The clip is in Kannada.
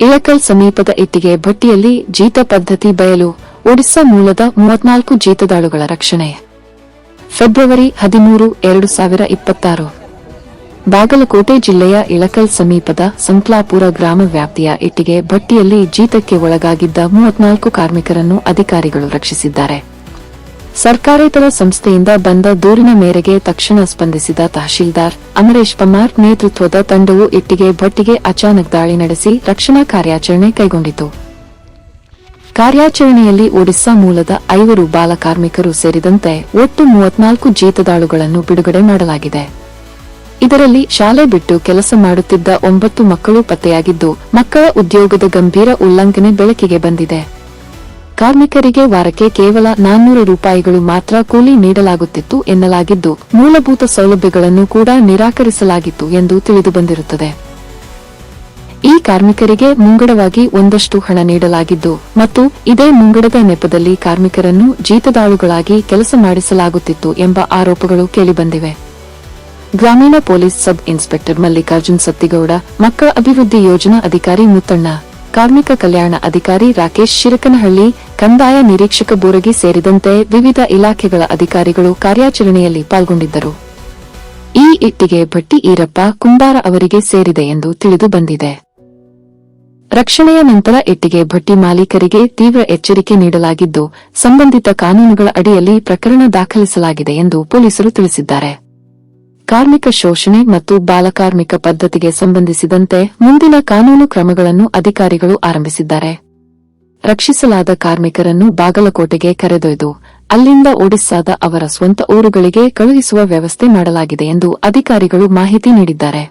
ಇಳಕಲ್ ಸಮೀಪದ ಇಟ್ಟಿಗೆ ಭಟ್ಟಿಯಲ್ಲಿ ಜೀತ ಪದ್ಧತಿ ಬಯಲು. ಒಡಿಶಾ ಮೂಲದ 34 ಜೀತದಾಳುಗಳ ರಕ್ಷಣೆ. ಫೆಬ್ರವರಿ 13, 2026. ಬಾಗಲಕೋಟೆ ಜಿಲ್ಲೆಯ ಇಳಕಲ್ ಸಮೀಪದ ಸಂಕ್ಲಾಪುರ ಗ್ರಾಮ ವ್ಯಾಪ್ತಿಯ ಇಟ್ಟಿಗೆ ಭಟ್ಟಿಯಲ್ಲಿ ಜೀತಕ್ಕೆ ಒಳಗಾಗಿದ್ದ 34 ಕಾರ್ಮಿಕರನ್ನು ಅಧಿಕಾರಿಗಳು ರಕ್ಷಿಸಿದ್ದಾರೆ. ಸರ್ಕಾರೇತರ ಸಂಸ್ಥೆಯಿಂದ ಬಂದ ದೂರಿನ ಮೇರೆಗೆ ತಕ್ಷಣ ಸ್ಪಂದಿಸಿದ ತಹಶೀಲ್ದಾರ್ ಅಮರೇಶ್ ಪಮಾರ್ ನೇತೃತ್ವದ ತಂಡವು ಇಟ್ಟಿಗೆ ಭಟ್ಟಿಗೆ ಅಚಾನಕ್ ದಾಳಿ ನಡೆಸಿ ರಕ್ಷಣಾ ಕಾರ್ಯಾಚರಣೆ ಕೈಗೊಂಡಿತು. ಕಾರ್ಯಾಚರಣೆಯಲ್ಲಿ ಒಡಿಶಾ ಮೂಲದ 5 ಬಾಲ ಕಾರ್ಮಿಕರು ಸೇರಿದಂತೆ ಒಟ್ಟು 34 ಜೀತದಾಳುಗಳನ್ನು ಬಿಡುಗಡೆ ಮಾಡಲಾಗಿದೆ. ಇದರಲ್ಲಿ ಶಾಲೆ ಬಿಟ್ಟು ಕೆಲಸ ಮಾಡುತ್ತಿದ್ದ 9 ಮಕ್ಕಳು ಪತ್ತೆಯಾಗಿದ್ದು, ಮಕ್ಕಳ ಉದ್ಯೋಗದ ಗಂಭೀರ ಉಲ್ಲಂಘನೆ ಬೆಳಕಿಗೆ ಬಂದಿದೆ. ಕಾರ್ಮಿಕರಿಗೆ ವಾರಕ್ಕೆ ಕೇವಲ 400 ರೂಪಾಯಿಗಳು ಮಾತ್ರ ಕೂಲಿ ನೀಡಲಾಗುತ್ತಿತ್ತು ಎನ್ನಲಾಗಿದ್ದು, ಮೂಲಭೂತ ಸೌಲಭ್ಯಗಳನ್ನು ಕೂಡ ನಿರಾಕರಿಸಲಾಗಿತ್ತು ಎಂದು ತಿಳಿದುಬಂದಿರುತ್ತದೆ. ಈ ಕಾರ್ಮಿಕರಿಗೆ ಮುಂಗಡವಾಗಿ ಒಂದಷ್ಟು ಹಣ ನೀಡಲಾಗಿದ್ದು ಮತ್ತು ಇದೇ ಮುಂಗಡದ ನೆಪದಲ್ಲಿ ಕಾರ್ಮಿಕರನ್ನು ಜೀತದಾಳುಗಳಾಗಿ ಕೆಲಸ ಮಾಡಿಸಲಾಗುತ್ತಿತ್ತು ಎಂಬ ಆರೋಪಗಳು ಕೇಳಿಬಂದಿವೆ. ಗ್ರಾಮೀಣ ಪೊಲೀಸ್ ಸಬ್ ಇನ್ಸ್ಪೆಕ್ಟರ್ ಮಲ್ಲಿಕಾರ್ಜುನ್ ಸತ್ತಿಗೌಡ, ಮಕ್ಕಳ ಅಭಿವೃದ್ಧಿ ಯೋಜನಾ ಅಧಿಕಾರಿ ಮುತ್ತಣ್ಣ, ಕಾರ್ಮಿಕ ಕಲ್ಯಾಣ ಅಧಿಕಾರಿ ರಾಕೇಶ್ ಶಿರಕನಹಳ್ಳಿ, ಕಂದಾಯ ನಿರೀಕ್ಷಕ ಬೋರಗಿ ಸೇರಿದಂತೆ ವಿವಿಧ ಇಲಾಖೆಗಳ ಅಧಿಕಾರಿಗಳು ಕಾರ್ಯಾಚರಣೆಯಲ್ಲಿ ಪಾಲ್ಗೊಂಡಿದ್ದರು. ಈ ಇಟ್ಟಿಗೆ ಭಟ್ಟಿ ಈರಪ್ಪ ಕುಂಬಾರ ಅವರಿಗೆ ಸೇರಿದೆ ಎಂದು ತಿಳಿದು ಬಂದಿದೆ. ರಕ್ಷಣೆಯ ನಂತರ ಇಟ್ಟಿಗೆ ಭಟ್ಟಿ ಮಾಲೀಕರಿಗೆ ತೀವ್ರ ಎಚ್ಚರಿಕೆ ನೀಡಲಾಗಿದ್ದು, ಸಂಬಂಧಿತ ಕಾನೂನುಗಳ ಅಡಿಯಲ್ಲಿ ಪ್ರಕರಣ ದಾಖಲಿಸಲಾಗಿದೆ ಎಂದು ಪೊಲೀಸರು ತಿಳಿಸಿದ್ದಾರೆ. ಕಾರ್ಮಿಕ ಶೋಷಣೆ ಮತ್ತು ಬಾಲಕಾರ್ಮಿಕ ಪದ್ಧತಿಗೆ ಸಂಬಂಧಿಸಿದಂತೆ ಮುಂದಿನ ಕಾನೂನು ಕ್ರಮಗಳನ್ನು ಅಧಿಕಾರಿಗಳು ಆರಂಭಿಸಿದ್ದಾರೆ. ರಕ್ಷಿಸಲಾದ ಕಾರ್ಮಿಕರನ್ನು ಬಾಗಲಕೋಟೆಗೆ ಕರೆದೊಯ್ದು ಅಲ್ಲಿಂದ ಒಡಿಶಾದ ಅವರ ಸ್ವಂತ ಊರುಗಳಿಗೆ ಕಳುಹಿಸುವ ವ್ಯವಸ್ಥೆ ಮಾಡಲಾಗಿದೆ ಎಂದು ಅಧಿಕಾರಿಗಳು ಮಾಹಿತಿ ನೀಡಿದ್ದಾರೆ.